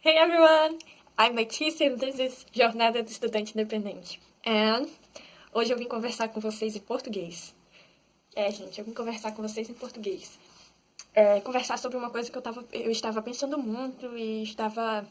Hey everyone! I'm Letícia and this is Jornada do Estudante Independente. And hoje eu vim conversar com vocês em português. Gente, eu vim conversar com vocês em português. Conversar sobre uma coisa que eu estava pensando muito e estava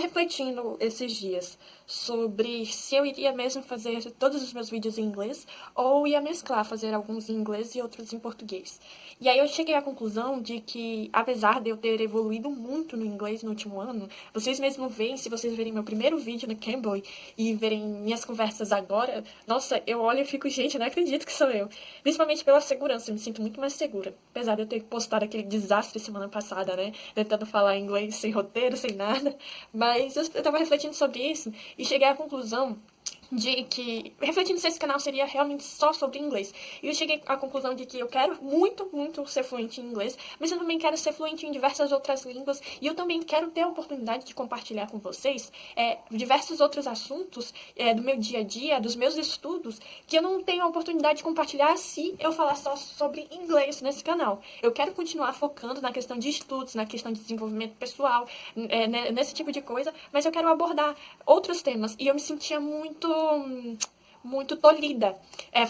refletindo esses dias sobre se eu iria mesmo fazer todos os meus vídeos em inglês ou ia mesclar, fazer alguns em inglês e outros em português. E aí eu cheguei à conclusão de que, apesar de eu ter evoluído muito no inglês no último ano, vocês mesmo veem, se vocês verem meu primeiro vídeo no Cambly e verem minhas conversas agora, nossa, eu olho e fico, gente, eu não acredito que sou eu. Principalmente pela segurança, eu me sinto muito mais segura. Apesar de eu ter postado aquele desastre semana passada, né? Tentando falar inglês sem roteiro, sem nada. Mas eu tava refletindo sobre isso e cheguei à conclusão de que, refletindo se esse canal seria realmente só sobre inglês. E eu cheguei à conclusão de que eu quero muito, muito ser fluente em inglês, mas eu também quero ser fluente em diversas outras línguas, e eu também quero ter a oportunidade de compartilhar com vocês diversos outros assuntos do meu dia a dia, dos meus estudos, que eu não tenho a oportunidade de compartilhar se eu falar só sobre inglês nesse canal. Eu quero continuar focando na questão de estudos, na questão de desenvolvimento pessoal, nesse tipo de coisa, mas eu quero abordar outros temas, e eu me sentia muito tolhida,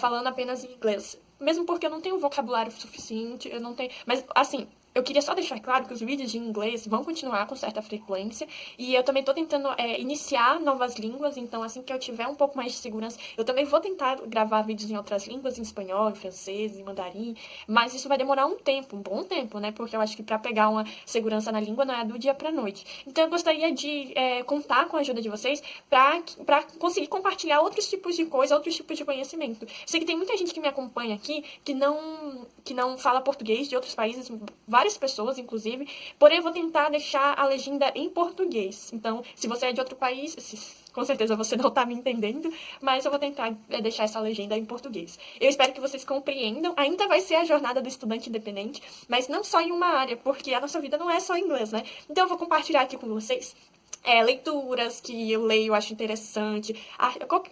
falando apenas em inglês. Mesmo porque eu não tenho vocabulário suficiente, eu não tenho... Mas, assim, eu queria só deixar claro que os vídeos de inglês vão continuar com certa frequência, e eu também tô tentando iniciar novas línguas, então assim que eu tiver um pouco mais de segurança, eu também vou tentar gravar vídeos em outras línguas, em espanhol, em francês, em mandarim, mas isso vai demorar um tempo, um bom tempo, né? Porque eu acho que pra pegar uma segurança na língua não é do dia pra noite. Então eu gostaria de contar com a ajuda de vocês pra conseguir compartilhar outros tipos de coisa, outros tipos de conhecimento. Eu sei que tem muita gente que me acompanha aqui que não fala português, de outros países, várias pessoas, inclusive, porém eu vou tentar deixar a legenda em português. Então, se você é de outro país, com certeza você não está me entendendo, mas eu vou tentar deixar essa legenda em português. Eu espero que vocês compreendam. Ainda vai ser a jornada do estudante independente, mas não só em uma área, porque a nossa vida não é só inglês, né? Então eu vou compartilhar aqui com vocês leituras que eu leio, acho interessante,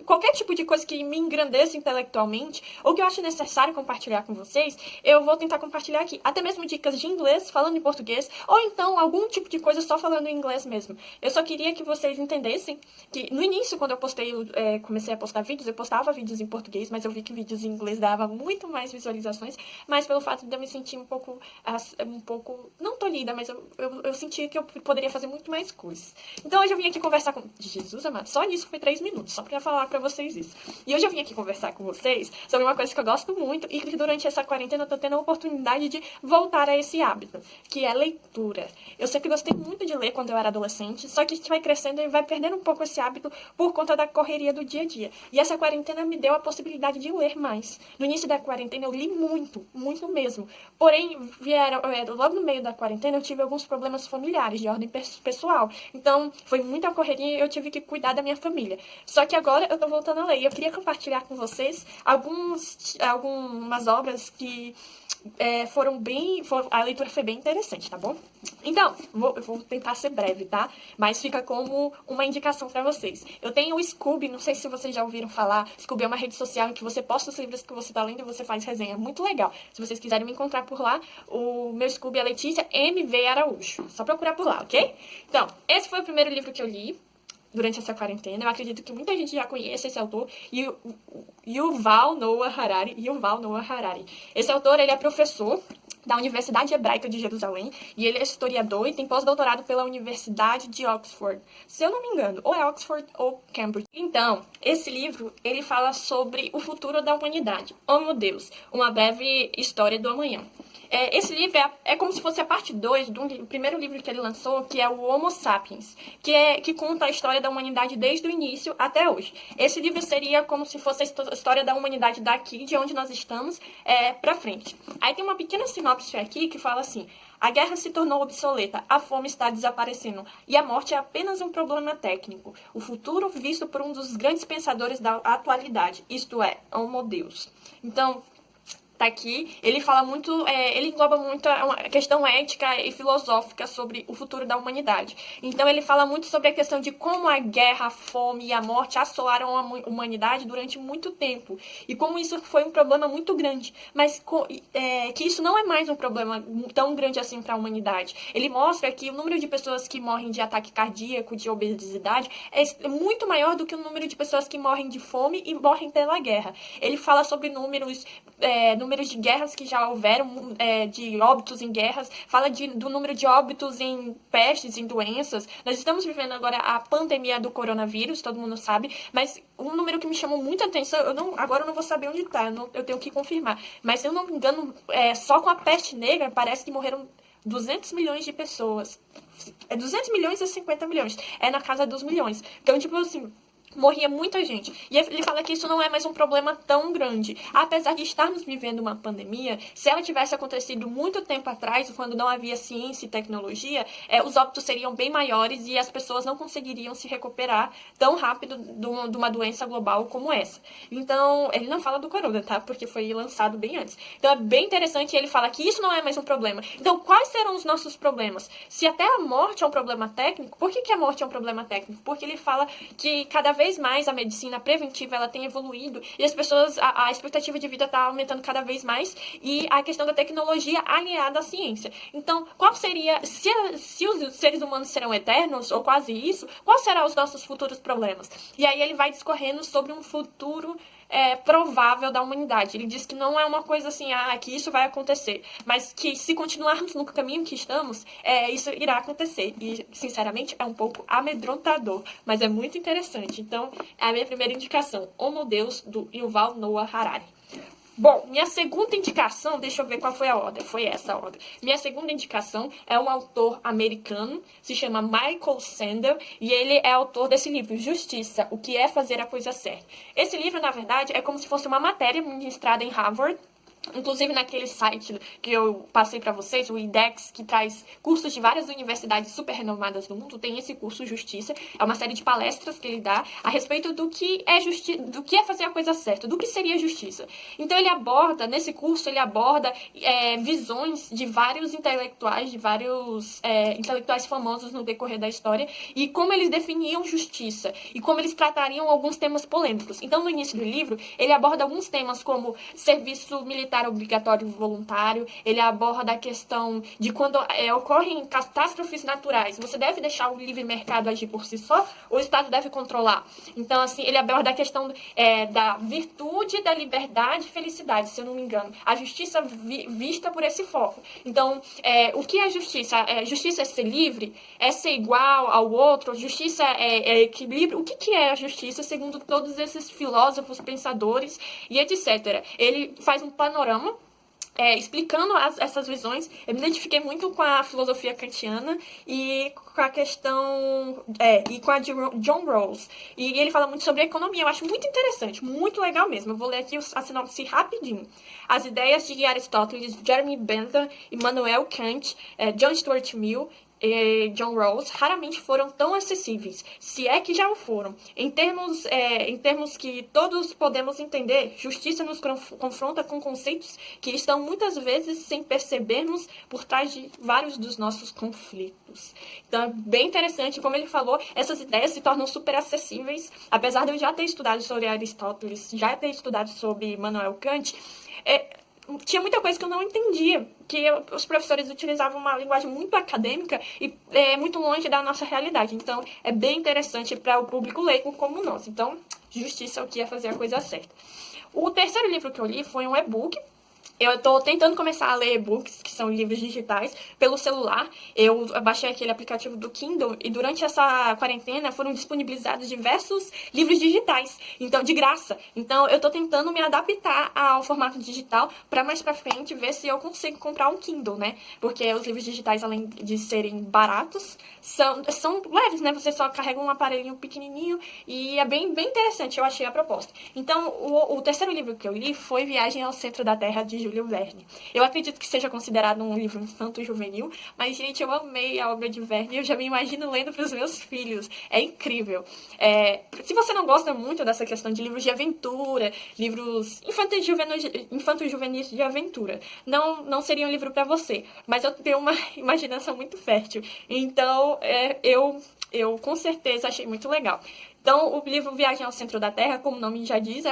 qualquer tipo de coisa que me engrandeça intelectualmente, ou que eu acho necessário compartilhar com vocês, eu vou tentar compartilhar aqui. Até mesmo dicas de inglês, falando em português, ou então algum tipo de coisa só falando em inglês mesmo. Eu só queria que vocês entendessem que, no início, quando eu comecei a postar vídeos, eu postava vídeos em português, mas eu vi que vídeos em inglês dava muito mais visualizações, mas pelo fato de eu me sentir um pouco, não tolhida, mas eu senti que eu poderia fazer muito mais coisas. Então hoje eu vim aqui conversar com... Jesus amado, só nisso foi 3 minutos, só pra falar pra vocês isso. E hoje eu vim aqui conversar com vocês sobre uma coisa que eu gosto muito e que durante essa quarentena eu tô tendo a oportunidade de voltar a esse hábito, que é leitura. Eu sempre gostei muito de ler quando eu era adolescente, só que a gente vai crescendo e vai perdendo um pouco esse hábito por conta da correria do dia a dia. E essa quarentena me deu a possibilidade de ler mais. No início da quarentena eu li muito, muito mesmo. Porém, logo no meio da quarentena eu tive alguns problemas familiares de ordem pessoal. Então, foi muita correria e eu tive que cuidar da minha família. Só que agora eu tô voltando a ler. E eu queria compartilhar com vocês algumas obras que a leitura foi bem interessante, tá bom? Então, eu vou tentar ser breve, tá? Mas fica como uma indicação pra vocês. Eu tenho o Scoob, não sei se vocês já ouviram falar. Scoob é uma rede social em que você posta os livros que você tá lendo e você faz resenha. Muito legal. Se vocês quiserem me encontrar por lá, o meu Scoob é Letícia MV Araújo. Só procurar por lá, ok? Então, esse foi o primeiro livro que eu li durante essa quarentena. Eu acredito que muita gente já conhece esse autor, Yuval Noah Harari. Esse autor, ele é professor da Universidade Hebraica de Jerusalém, e ele é historiador e tem pós-doutorado pela Universidade de Oxford. Se eu não me engano, ou é Oxford ou Cambridge. Então, esse livro, ele fala sobre o futuro da humanidade. Oh, meu Deus, uma breve história do amanhã. Esse livro é como se fosse a parte 2 do primeiro livro que ele lançou, que é o Homo Sapiens, que conta a história da humanidade desde o início até hoje. Esse livro seria como se fosse a história da humanidade daqui, de onde nós estamos, pra frente. Aí tem uma pequena sinopse aqui que fala assim: a guerra se tornou obsoleta, a fome está desaparecendo e a morte é apenas um problema técnico. O futuro visto por um dos grandes pensadores da atualidade, isto é, Homo Deus. Então, tá aqui, ele fala muito, ele engloba muito a questão ética e filosófica sobre o futuro da humanidade. Então ele fala muito sobre a questão de como a guerra, a fome e a morte assolaram a humanidade durante muito tempo. E como isso foi um problema muito grande. Mas que isso não é mais um problema tão grande assim para a humanidade. Ele mostra que o número de pessoas que morrem de ataque cardíaco, de obesidade, é muito maior do que o número de pessoas que morrem de fome e morrem pela guerra. Ele fala sobre números de guerras que já houveram, de óbitos em guerras, fala do número de óbitos em pestes, em doenças. Nós estamos vivendo agora a pandemia do coronavírus, todo mundo sabe, mas um número que me chamou muita atenção, agora eu não vou saber onde está, eu tenho que confirmar, mas se eu não me engano, só com a peste negra parece que morreram 200 milhões de pessoas. 200 milhões a 50 milhões. É na casa dos milhões. Então, tipo assim, morria muita gente. E ele fala que isso não é mais um problema tão grande. Apesar de estarmos vivendo uma pandemia, se ela tivesse acontecido muito tempo atrás, quando não havia ciência e tecnologia, os óbitos seriam bem maiores e as pessoas não conseguiriam se recuperar tão rápido de uma doença global como essa. Então, ele não fala do corona, tá? Porque foi lançado bem antes. Então, é bem interessante e ele fala que isso não é mais um problema. Então, quais serão os nossos problemas? Se até a morte é um problema técnico, por que a morte é um problema técnico? Porque ele fala que cada vez mais a medicina preventiva ela tem evoluído e as pessoas, a expectativa de vida está aumentando cada vez mais e a questão da tecnologia aliada à ciência. Então, qual seria, se os seres humanos serão eternos, ou quase isso, quais serão os nossos futuros problemas? E aí ele vai discorrendo sobre um futuro provável da humanidade. Ele diz que não é uma coisa assim, que isso vai acontecer, mas que se continuarmos no caminho que estamos, isso irá acontecer. E, sinceramente, é um pouco amedrontador, mas é muito interessante. Então, é a minha primeira indicação, Homo Deus, do Yuval Noah Harari. Bom, minha segunda indicação, deixa eu ver qual foi a ordem, foi essa a ordem. Minha segunda indicação é um autor americano, se chama Michael Sandel, e ele é autor desse livro, Justiça, o que é fazer a coisa certa. Esse livro, na verdade, é como se fosse uma matéria ministrada em Harvard, inclusive naquele site que eu passei para vocês, o IDEX, que traz cursos de várias universidades super renomadas do mundo, tem esse curso Justiça, é uma série de palestras que ele dá a respeito do que é fazer a coisa certa, do que seria justiça. Então nesse curso ele aborda visões de vários intelectuais, intelectuais famosos no decorrer da história, e como eles definiam justiça, e como eles tratariam alguns temas polêmicos. Então, no início do livro, ele aborda alguns temas como serviço militar obrigatório e voluntário, ele aborda a questão de quando ocorrem catástrofes naturais, você deve deixar o livre mercado agir por si só, ou o Estado deve controlar? Então, assim, ele aborda a questão da virtude, da liberdade e felicidade, se eu não me engano. A justiça vista por esse foco. Então, o que é justiça? Justiça é ser livre? É ser igual ao outro? Justiça é equilíbrio? O que é a justiça, segundo todos esses filósofos, pensadores e etc. Ele faz um panorama explicando essas visões. Eu me identifiquei muito com a filosofia kantiana e com a questão e com a de John Rawls. E ele fala muito sobre economia. Eu acho muito interessante, muito legal mesmo. Eu vou ler aqui a sinopse rapidinho. As ideias de Aristóteles, Jeremy Bentham, Immanuel Kant, John Stuart Mill e John Rawls raramente foram tão acessíveis, se é que já o foram. Em termos que todos podemos entender, justiça nos confronta com conceitos que estão muitas vezes sem percebermos por trás de vários dos nossos conflitos. Então é bem interessante, como ele falou, essas ideias se tornam super acessíveis, apesar de eu já ter estudado sobre Aristóteles, já ter estudado sobre Immanuel Kant, tinha muita coisa que eu não entendia, que os professores utilizavam uma linguagem muito acadêmica e muito longe da nossa realidade. Então, é bem interessante para o público leigo como nós. Então, justiça é o que é fazer a coisa certa. O terceiro livro que eu li foi um e-book. Eu estou tentando começar a ler e-books, que são livros digitais, pelo celular. Eu baixei aquele aplicativo do Kindle e durante essa quarentena foram disponibilizados diversos livros digitais, então de graça. Então eu estou tentando me adaptar ao formato digital para mais para frente ver se eu consigo comprar um Kindle, né? Porque os livros digitais, além de serem baratos, são leves, né? Você só carrega um aparelhinho pequenininho e é bem interessante, eu achei a proposta. Então, o terceiro livro que eu li foi Viagem ao Centro da Terra, de Júlio Verne. Eu acredito que seja considerado um livro infanto-juvenil, mas, gente, eu amei a obra de Verne, eu já me imagino lendo para os meus filhos. É incrível. Se você não gosta muito dessa questão de livros de aventura, livros infanto-juvenis de aventura, não seria um livro para você. Mas eu tenho uma imaginação muito fértil. Então, eu com certeza achei muito legal. Então, o livro Viagem ao Centro da Terra, como o nome já diz,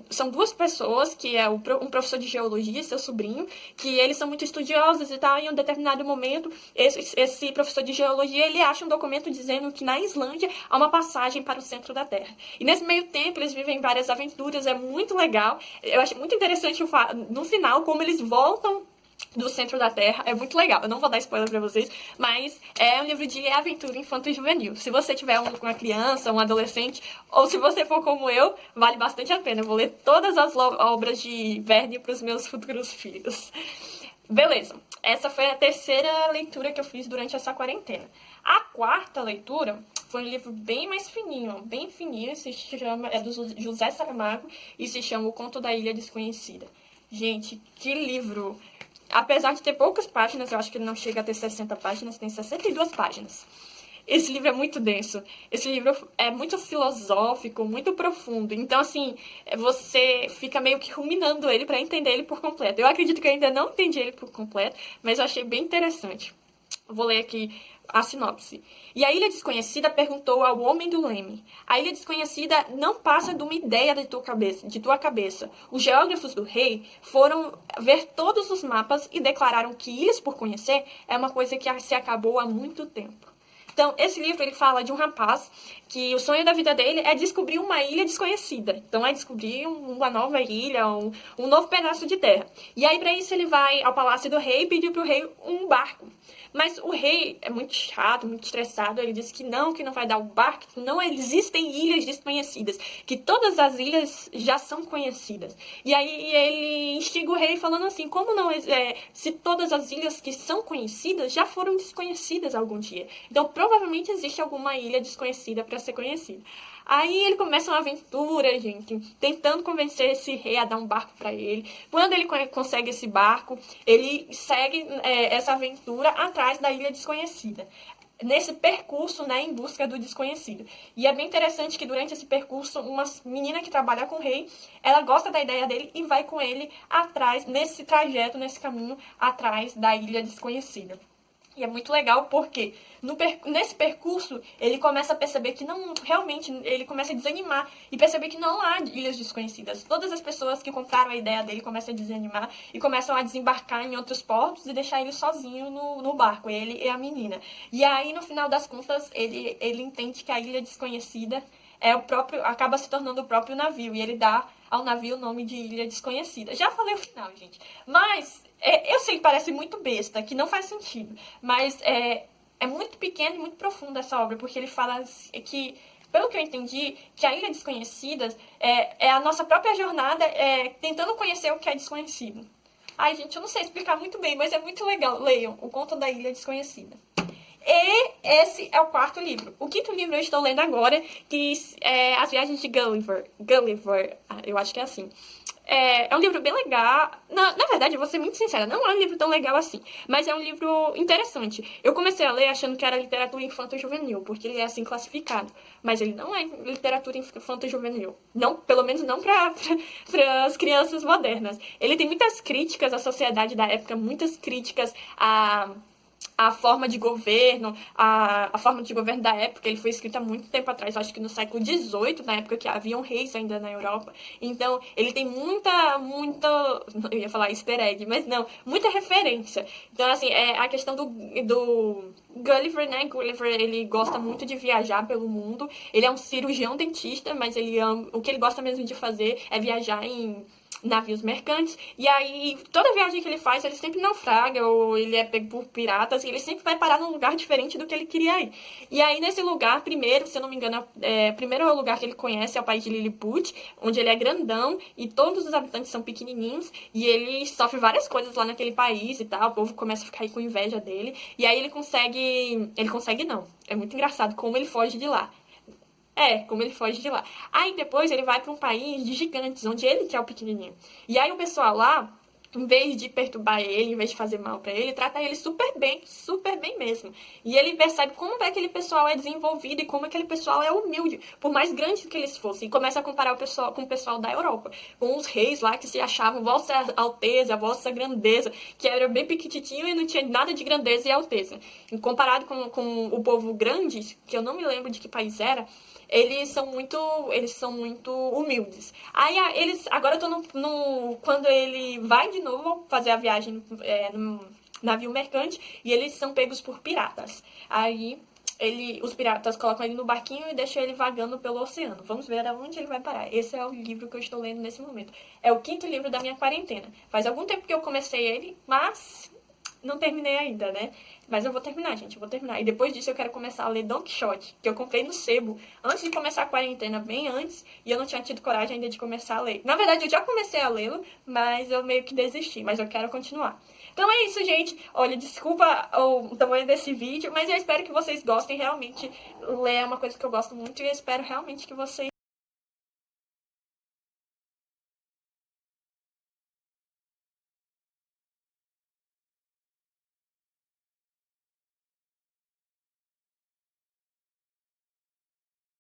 são duas pessoas, que é um professor de geologia e seu sobrinho, que eles são muito estudiosos e tal, e em um determinado momento, esse professor de geologia, ele acha um documento dizendo que na Islândia há uma passagem para o centro da Terra. E nesse meio tempo, eles vivem várias aventuras, é muito legal. Eu achei muito interessante no final, como eles voltam do centro da Terra, é muito legal. Eu não vou dar spoiler pra vocês, mas é um livro de aventura infanto-juvenil. Se você tiver uma criança, um adolescente, ou se você for como eu, vale bastante a pena. Eu vou ler todas as obras de Verne pros meus futuros filhos. Beleza, essa foi a terceira leitura que eu fiz durante essa quarentena. A quarta leitura foi um livro bem mais fininho, é do José Saramago e se chama O Conto da Ilha Desconhecida. Gente, que livro! Apesar de ter poucas páginas, eu acho que ele não chega a ter 60 páginas, tem 62 páginas. Esse livro é muito denso. Esse livro é muito filosófico, muito profundo. Então, assim, você fica meio que ruminando ele para entender ele por completo. Eu acredito que eu ainda não entendi ele por completo, mas eu achei bem interessante. Vou ler aqui a sinopse. E a Ilha Desconhecida perguntou ao homem do leme: a Ilha Desconhecida não passa de uma ideia de tua cabeça. Os geógrafos do rei foram ver todos os mapas e declararam que ilhas por conhecer é uma coisa que se acabou há muito tempo. Então, esse livro ele fala de um rapaz que o sonho da vida dele é descobrir uma ilha desconhecida. Então, é descobrir uma nova ilha, um novo pedaço de terra. E aí, para isso, ele vai ao palácio do rei e pedir para o rei um barco. Mas o rei é muito chato, muito estressado. Ele disse que não vai dar o barco, que não existem ilhas desconhecidas, que todas as ilhas já são conhecidas. E aí ele instiga o rei falando assim, como não se todas as ilhas que são conhecidas já foram desconhecidas algum dia. Então provavelmente existe alguma ilha desconhecida para ser conhecida. Aí ele começa uma aventura, gente, tentando convencer esse rei a dar um barco para ele. Quando ele consegue esse barco, ele segue essa aventura atrás da ilha desconhecida. Nesse percurso, né, em busca do desconhecido. E é bem interessante que durante esse percurso, uma menina que trabalha com o rei, ela gosta da ideia dele e vai com ele atrás, nesse trajeto, nesse caminho, atrás da ilha desconhecida. E é muito legal porque nesse percurso ele começa a perceber que realmente ele começa a desanimar e perceber que não há ilhas desconhecidas. Todas as pessoas que compraram a ideia dele começam a desanimar e começam a desembarcar em outros portos e deixar ele sozinho no barco, ele e a menina. E aí no final das contas ele entende que a ilha desconhecida acaba se tornando o próprio navio e ele dá ao navio o nome de Ilha Desconhecida. Já falei o final, gente. Mas eu sei que parece muito besta, que não faz sentido, mas é muito pequena e muito profunda essa obra, porque ele fala que, pelo que eu entendi, que a Ilha Desconhecida é a nossa própria jornada tentando conhecer o que é desconhecido. Ai, gente, eu não sei explicar muito bem, mas é muito legal. Leiam O Conto da Ilha Desconhecida. E esse é o quarto livro. O quinto livro eu estou lendo agora, que é As Viagens de Gulliver. Gulliver, eu acho que é assim. É um livro bem legal. Na verdade, eu vou ser muito sincera, não é um livro tão legal assim. Mas é um livro interessante. Eu comecei a ler achando que era literatura infanto-juvenil, porque ele é assim classificado. Mas ele não é literatura infanto-juvenil. Não, pelo menos não para as crianças modernas. Ele tem muitas críticas à sociedade da época, muitas críticas a forma de governo, a forma de governo da época. Ele foi escrito há muito tempo atrás, acho que no século XVIII, na época que haviam reis ainda na Europa. Então, ele tem muita, eu ia falar easter egg, mas não, muita referência. Então, assim, a questão do Gulliver, né? Gulliver, ele gosta muito de viajar pelo mundo. Ele é um cirurgião dentista, mas o que ele gosta mesmo de fazer é viajar em navios mercantes, e aí toda viagem que ele faz, ele sempre naufraga, ou ele é pego por piratas, e ele sempre vai parar num lugar diferente do que ele queria ir. E aí nesse lugar, primeiro, se eu não me engano, primeiro é o lugar que ele conhece, é o país de Lilliput, onde ele é grandão, e todos os habitantes são pequenininhos, e ele sofre várias coisas lá naquele país e tal, o povo começa a ficar aí com inveja dele, e aí ele consegue não, é muito engraçado como ele foge de lá. Como ele foge de lá. Aí depois ele vai para um país de gigantes, onde ele que é o pequenininho. E aí o pessoal lá, em vez de perturbar ele, em vez de fazer mal pra ele, trata ele super bem mesmo. E ele percebe como é aquele pessoal é desenvolvido e como aquele pessoal é humilde, por mais grande que eles fossem. E começa a comparar o pessoal com o pessoal da Europa, com os reis lá que se achavam Vossa Alteza, Vossa Grandeza, que era bem pequititinho e não tinha nada de grandeza e alteza. E comparado com o povo grande, que eu não me lembro de que país era, eles são muito humildes. Aí agora eu tô quando ele vai de novo fazer a viagem no navio mercante e eles são pegos por piratas. Aí os piratas colocam ele no barquinho e deixam ele vagando pelo oceano. Vamos ver aonde ele vai parar. Esse é o livro que eu estou lendo nesse momento. É o 5º livro da minha quarentena. Faz algum tempo que eu comecei ele, mas não terminei ainda, né? Mas eu vou terminar, gente, eu vou terminar. E depois disso eu quero começar a ler Don Quixote, que eu comprei no sebo, antes de começar a quarentena, bem antes, e eu não tinha tido coragem ainda de começar a ler. Na verdade, eu já comecei a lê-lo, mas eu meio que desisti, mas eu quero continuar. Então é isso, gente. Olha, desculpa o tamanho desse vídeo, mas eu espero que vocês gostem realmente. Ler é uma coisa que eu gosto muito e eu espero realmente que vocês